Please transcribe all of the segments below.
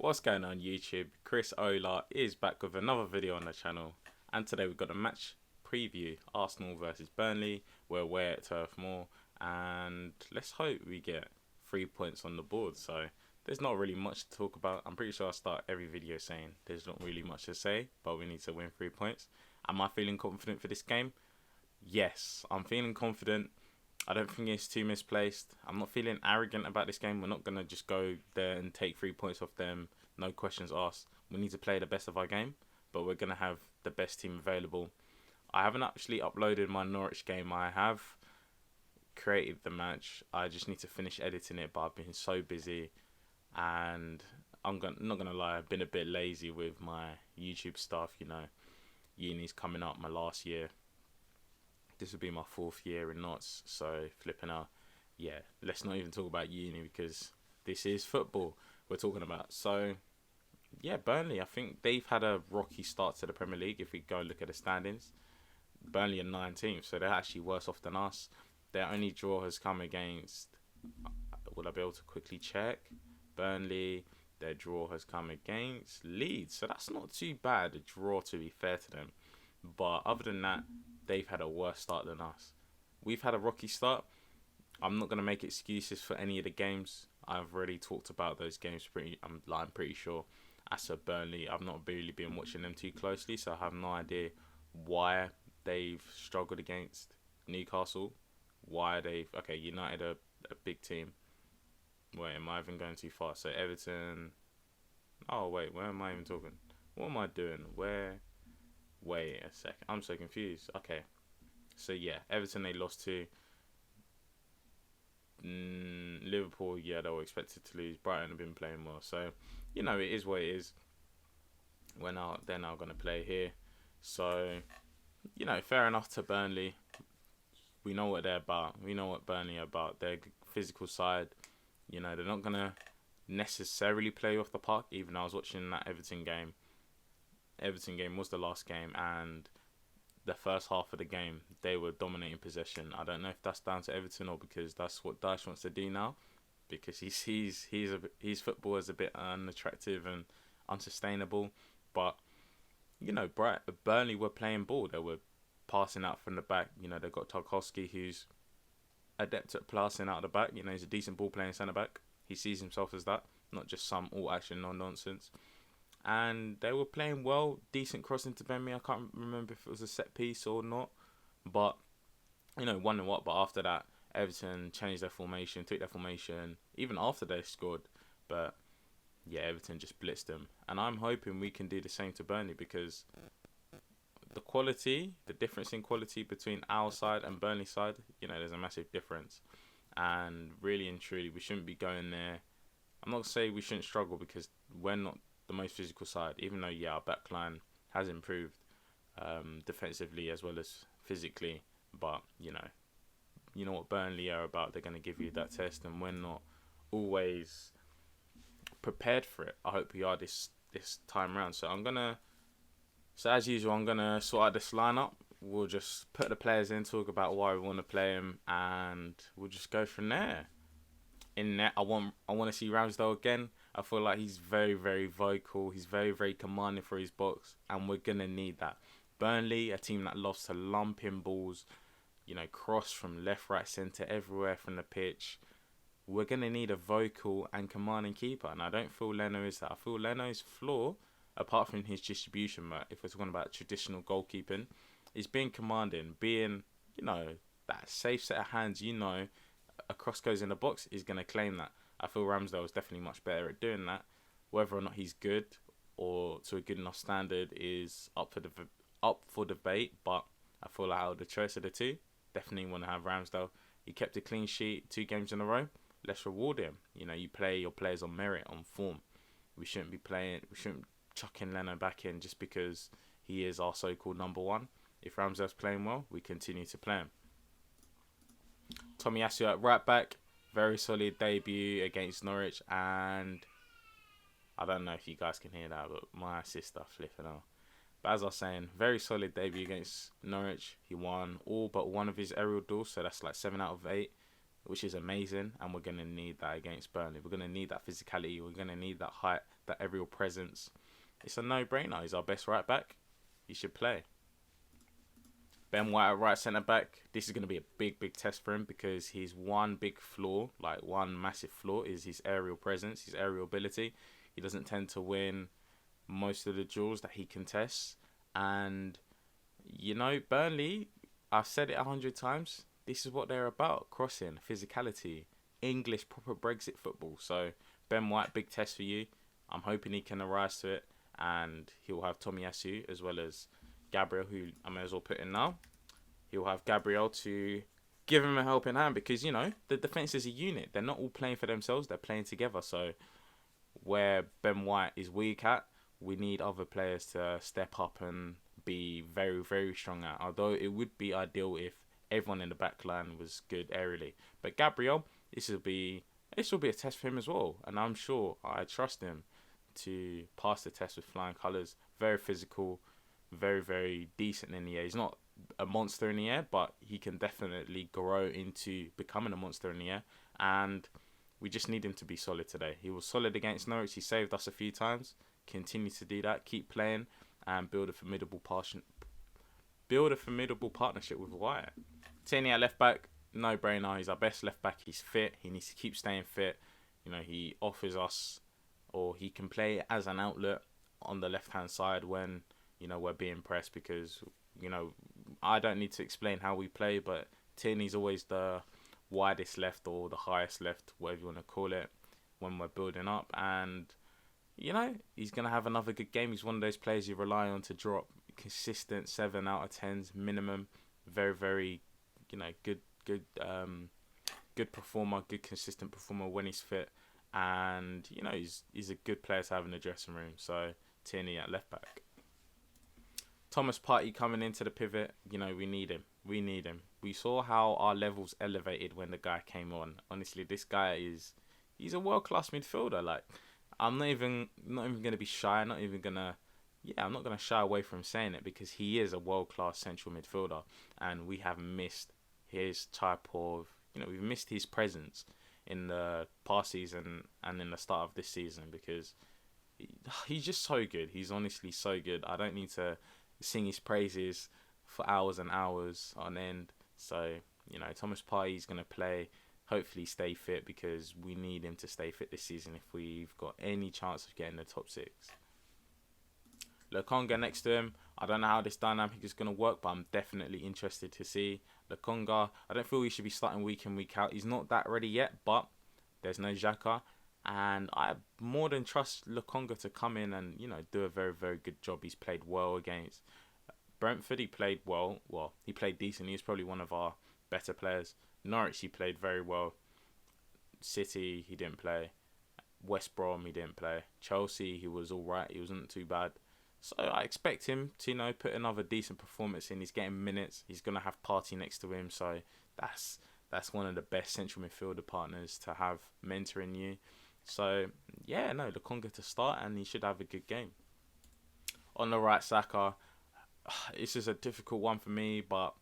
What's going on YouTube? Chris Ola is back with another video on the channel, and today we've got a match preview, Arsenal versus Burnley. We're away at Turf Moor, and let's hope we get 3 points on the board. So there's not really much to talk about. I'm pretty sure I start every video saying there's not really much to say, but we need to win 3 points. Am I feeling confident for this game? Yes, I'm feeling confident. I don't think it's too misplaced. I'm not feeling arrogant about this game. We're not going to just go there and take 3 points off them. No questions asked. We need to play the best of our game, but we're going to have the best team available. I haven't actually uploaded my Norwich game. I have created the match. I just need to finish editing it, but I've been so busy. And not going to lie, I've been a bit lazy with my YouTube stuff. You know, uni's coming up, my last year. This will be my 4th year in knots, so flipping out. Yeah, let's not even talk about uni because this is football we're talking about. So, yeah, Burnley, I think they've had a rocky start to the Premier League if we go look at the standings. Burnley are 19th, so they're actually worse off than us. Their only draw has come against, will I be able to quickly check? Burnley, their draw has come against Leeds, so that's not too bad, a draw to be fair to them. But other than that, they've had a worse start than us. We've had a rocky start. I'm not going to make excuses for any of the games. I've already talked about those games I'm pretty sure. As for Burnley, I've not really been watching them too closely, so I have no idea why they've struggled against Newcastle. Okay, United are a big team. Wait, am I even going too far? So Everton. Oh, wait, where am I even talking? What am I doing? Wait a second. I'm so confused. Okay. So, yeah. Everton, they lost to. Liverpool, yeah, they were expected to lose. Brighton have been playing well. So, you know, it is what it is. They're now going to play here. So, you know, fair enough to Burnley. We know what they're about. We know what Burnley are about. Their physical side. You know, they're not going to necessarily play off the park. Even I was watching that Everton game. Everton game was the last game, and the first half of the game they were dominating possession. I don't know if that's down to Everton or because that's what Dyche wants to do now, because he sees his football as a bit unattractive and unsustainable. But you know, Burnley were playing ball. They were passing out from the back. You know, they've got Tarkowski, who's adept at passing out of the back. You know, he's a decent ball playing centre back. He sees himself as that, not just some all action no nonsense. And they were playing well, decent cross into Burnley. I can't remember if it was a set piece or not. But, you know, 1-1. But after that, Everton changed their formation, took their formation, even after they scored. But, yeah, Everton just blitzed them. And I'm hoping we can do the same to Burnley because the difference in quality between our side and Burnley's side, you know, there's a massive difference. And really and truly, we shouldn't be going there. I'm not saying we shouldn't struggle because we're not the most physical side, even though our backline has improved defensively as well as physically. But you know what Burnley are about. They're going to give you that test, and we're not always prepared for it. I hope we are this time round. So as usual, I'm gonna sort out this lineup. We'll just put the players in, talk about why we want to play them, and we'll just go from there. In net, I want to see Ramsdale again. I feel like he's very, very vocal. He's very, very commanding for his box, and we're going to need that. Burnley, a team that loves to lump in balls, you know, cross from left, right, centre, everywhere from the pitch. We're going to need a vocal and commanding keeper, and I don't feel Leno is that. I feel Leno's flaw, apart from his distribution, but if we're talking about traditional goalkeeping, is being commanding, being, you know, that safe set of hands, you know, a cross goes in the box, he's going to claim that. I feel Ramsdale is definitely much better at doing that. Whether or not he's good or to a good enough standard is up for debate, but I feel like out of the choice of the two, definitely want to have Ramsdale. He kept a clean sheet 2 games in a row. Let's reward him. You know, you play your players on merit, on form. We shouldn't chuck in Leno back in just because he is our so-called number one. If Ramsdale's playing well, we continue to play him. Tomiyasu at right back, very solid debut against Norwich, and I don't know if you guys can hear that, but my sister flipping out. But as I was saying, very solid debut against Norwich. He won all but one of his aerial duels, so that's like 7 out of 8. which is amazing, and we're going to need that against Burnley. We're going to need that physicality. We're going to need that height, that aerial presence. It's a no-brainer. He's our best right back. He should play. Ben White at right centre back. This is going to be a big test for him because his one big flaw, like one massive flaw, is his aerial presence, his aerial ability. He doesn't tend to win most of the duels that he contests. And, you know, Burnley, I've said it 100 times, this is what they're about. Crossing, physicality, English proper Brexit football. So, Ben White, big test for you. I'm hoping he can arise to it. And he'll have Tomiyasu as well as Gabriel, who I may as well put in now. He'll have Gabriel to give him a helping hand because, you know, the defence is a unit. They're not all playing for themselves. They're playing together. So where Ben White is weak at, we need other players to step up and be very strong at. Although it would be ideal if everyone in the back line was good aerially. But Gabriel, this will be a test for him as well. And I'm sure I trust him to pass the test with flying colours. Very physical, very decent in the air. He's not a monster in the air, but he can definitely grow into becoming a monster in the air. And we just need him to be solid today. He was solid against Norwich. He saved us a few times. Continue to do that. Keep playing and build a formidable partnership with Wyatt. Tierney at left back, no brainer. He's our best left back. He's fit. He needs to keep staying fit. You know, he offers us, or he can play as an outlet on the left hand side when, you know, we're being pressed, because, you know, I don't need to explain how we play, but Tierney's always the widest left or the highest left, whatever you want to call it, when we're building up. And, you know, he's going to have another good game. He's one of those players you rely on to drop consistent 7 out of 10s minimum. Very, you know, good performer, good consistent performer when he's fit. And, you know, he's a good player to have in the dressing room. So, Tierney at left back. Thomas Partey coming into the pivot, you know, we need him. We saw how our levels elevated when the guy came on. Honestly, this guy he's a world-class midfielder. Like, I'm not even going to be shy. I'm not going to shy away from saying it, because he is a world-class central midfielder, and we have missed his type of, you know, we've missed his presence in the past season and in the start of this season, because he's just so good. He's honestly so good. I don't need to sing his praises for hours and hours on end. So, you know, Thomas Partey is going to play, hopefully stay fit, because we need him to stay fit this season if we've got any chance of getting the top 6. Lokonga next to him. I don't know how this dynamic is going to work, but I'm definitely interested to see. Lokonga, I don't feel he should be starting week in, week out. He's not that ready yet, but there's no Xhaka. And I more than trust Lokonga to come in and, you know, do a very good job. He's played well against Brentford. He played well. Well, he played decent. He was probably one of our better players. Norwich, he played very well. City, he didn't play. West Brom, he didn't play. Chelsea, he was all right. He wasn't too bad. So I expect him to, you know, put another decent performance in. He's getting minutes. He's going to have Partey next to him. So that's one of the best central midfielder partners to have mentoring you. So, yeah, no, Lokonga to start, and he should have a good game. On the right, Saka. This is a difficult one for me, but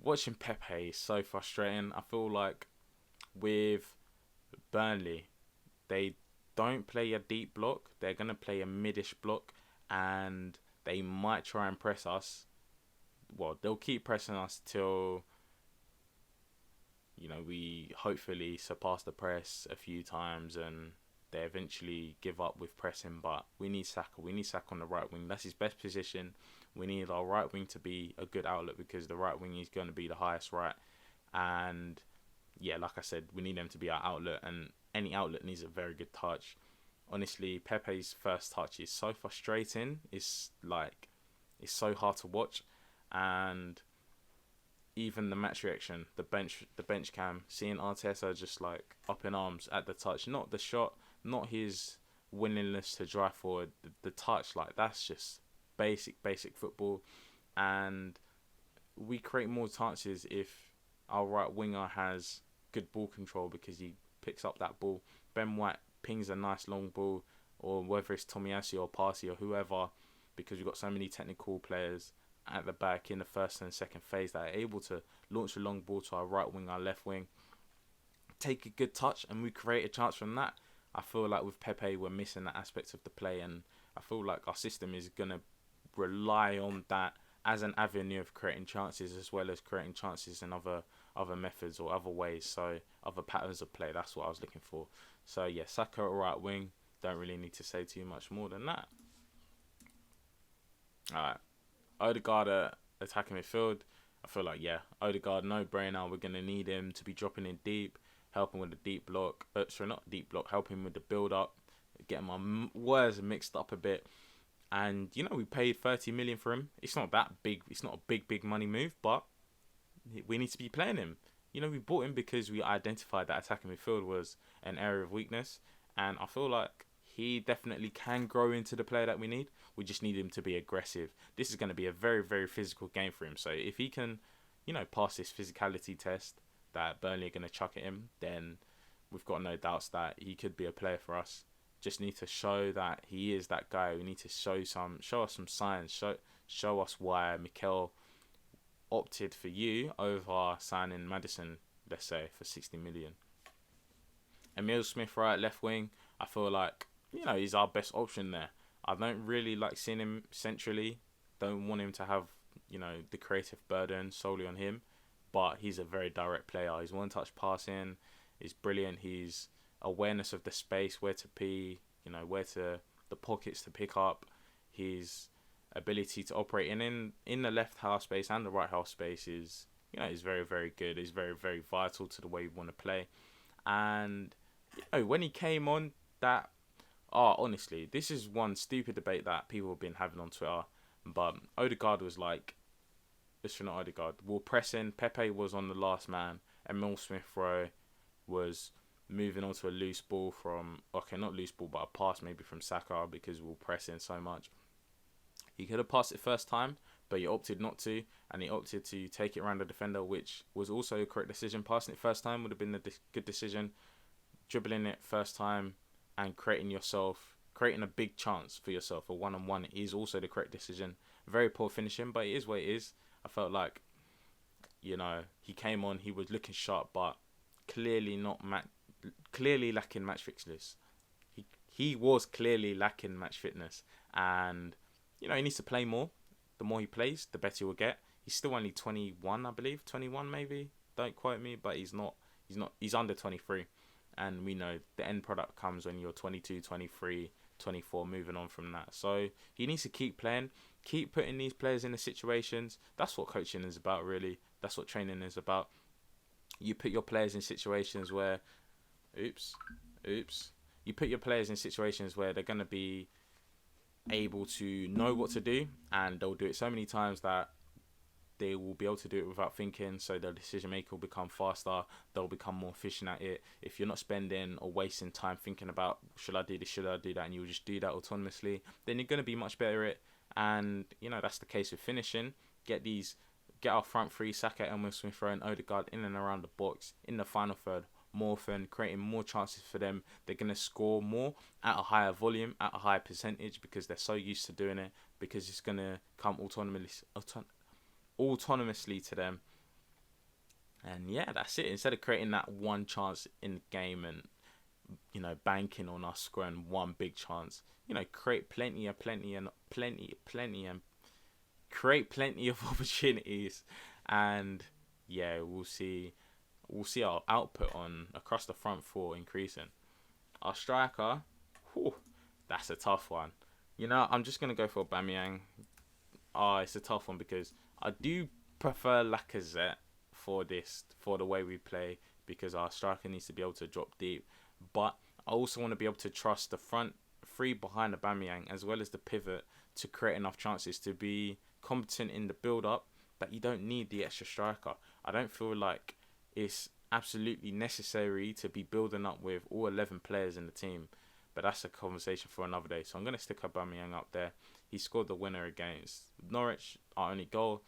watching Pepe is so frustrating. I feel like with Burnley, they don't play a deep block. They're going to play a mid-ish block, and they might try and press us. Well, they'll keep pressing us till, you know, we hopefully surpass the press a few times and they eventually give up with pressing. But we need Saka. We need Saka on the right wing. That's his best position. We need our right wing to be a good outlet, because the right wing is going to be the highest right. And, yeah, like I said, we need them to be our outlet, and any outlet needs a very good touch. Honestly, Pepe's first touch is so frustrating. It's so hard to watch. And even the match reaction, the bench cam, seeing Arteta just like up in arms at the touch, not the shot, not his willingness to drive forward, the touch, like, that's just basic football. And we create more chances if our right winger has good ball control, because he picks up that ball. Ben White pings a nice long ball, or whether it's Tomiyasu or Partey or whoever, because we've got so many technical players at the back in the first and second phase that are able to launch a long ball to our right wing, our left wing. take a good touch and we create a chance from that. I feel like with Pepe, we're missing that aspect of the play, and I feel like our system is going to rely on that as an avenue of creating chances, as well as creating chances in other methods or other ways, so other patterns of play. That's what I was looking for. So yeah, Saka at right wing, don't really need to say too much more than that. Alright, Odegaard at attacking midfield. I feel like, yeah, Odegaard, no brainer. We're going to need him to be dropping in deep, helping with the deep block. Sorry, not deep block, helping with the build up, getting my words mixed up a bit. And, you know, we paid 30 million for him. It's not that big. It's not a big money move, but we need to be playing him. You know, we bought him because we identified that attacking midfield was an area of weakness. And I feel like he definitely can grow into the player that we need. We just need him to be aggressive. This is going to be a very physical game for him. So if he can, you know, pass this physicality test that Burnley are going to chuck at him, then we've got no doubts that he could be a player for us. Just need to show that he is that guy. We need to show us some signs. Show us why Mikel opted for you over signing Maddison, let's say, for 60 million. Emile Smith right left wing. I feel like, you know, he's our best option there. I don't really like seeing him centrally. Don't want him to have, you know, the creative burden solely on him. But he's a very direct player. His one-touch passing is brilliant. His awareness of the space, where to be, you know, where to the pockets to pick up. His ability to operate in the left half space and the right half space is, you know, is very good. Is very vital to the way we want to play. And, you know, when he came on, that, honestly, this is one stupid debate that people have been having on Twitter. But Odegaard was like, not Odegaard, we're pressing. Pepe was on the last man, and Emile Smith-Rowe was moving on to a loose ball from, okay, not loose ball, but a pass maybe from Saka, because we're pressing so much. He could have passed it first time, but he opted not to, and he opted to take it around the defender, which was also a correct decision. Passing it first time would have been a good decision. Dribbling it first time and creating a big chance for yourself, a one-on-one, is also the correct decision. Very poor finishing, but it is what it is. I felt like, you know, he came on, he was looking sharp, but clearly lacking match fitness. He was clearly lacking match fitness, and, you know, he needs to play more. The more he plays, the better he will get. He's still only 21, I believe, 21 maybe. Don't quote me, but he's under 23. And we know the end product comes when you're 22, 23, 24, moving on from that. So he needs to keep playing, keep putting these players in the situations. That's what coaching is about, really. That's what training is about. You put your players in situations where, you put your players in situations where they're going to be able to know what to do, and they'll do it so many times that they will be able to do it without thinking, so their decision making will become faster, they'll become more efficient at it. If you're not spending or wasting time thinking about, should I do this, should I do that, and you'll just do that autonomously, then you're going to be much better at it. And, you know, that's the case with finishing. Get our front three, Saka, Emile Smith-Rowe and Odegaard, in and around the box in the final third more often, creating more chances for them. They're going to score more at a higher volume, at a higher percentage, because they're so used to doing it, because it's going to come autonomously to them. And yeah, that's it. Instead of creating that one chance in the game and, you know, banking on us scoring one big chance, you know, create plenty of opportunities. And yeah, we'll see our output across the front four increasing. Our striker, that's a tough one. You know, I'm just gonna go for Aubameyang. It's a tough one because I do prefer Lacazette for the way we play, because our striker needs to be able to drop deep. But I also want to be able to trust the front three behind Aubameyang, as well as the pivot, to create enough chances to be competent in the build-up, that you don't need the extra striker. I don't feel like it's absolutely necessary to be building up with all 11 players in the team. But that's a conversation for another day. So I'm going to stick Aubameyang up there. He scored the winner against Norwich, our only goal.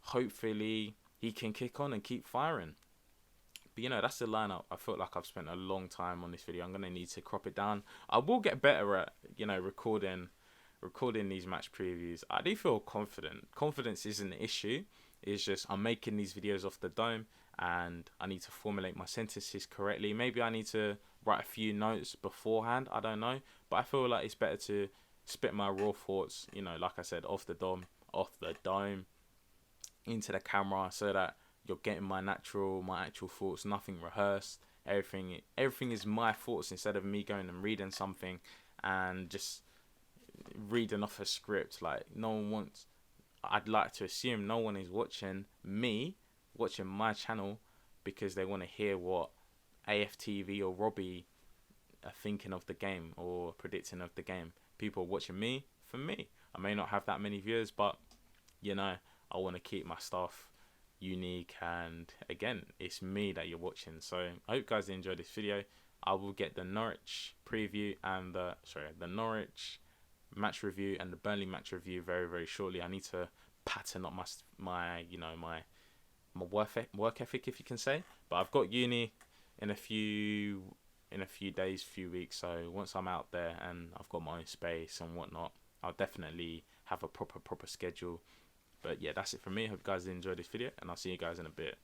Hopefully he can kick on and keep firing. But, you know, that's the lineup. I feel like I've spent a long time on this video. I'm going to need to crop it down. I will get better at, you know, recording these match previews. I do feel confident. Confidence isn't an issue. It's just I'm making these videos off the dome, and I need to formulate my sentences correctly. Maybe I need to write a few notes beforehand, I don't know, but I feel like it's better to spit my raw thoughts, you know, like I said, off the dome into the camera, so that you're getting my actual thoughts, nothing rehearsed. Everything is my thoughts, instead of me going and reading something and just reading off a script. Like, no one wants, I'd like to assume no one is watching my channel because they want to hear what AFTV or Robbie are thinking of the game or predicting of the game. People are watching me for me. I may not have that many viewers, but you know, I want to keep my stuff unique, and again, it's me that you're watching. So I hope you guys enjoyed this video. I will get the Norwich preview and the Norwich match review and the Burnley match review very shortly. I need to pattern up my work ethic, if you can say. But I've got uni in a few days, few weeks. So once I'm out there and I've got my own space and whatnot, I'll definitely have a proper schedule. But yeah, that's it from me. Hope you guys enjoyed this video, and I'll see you guys in a bit.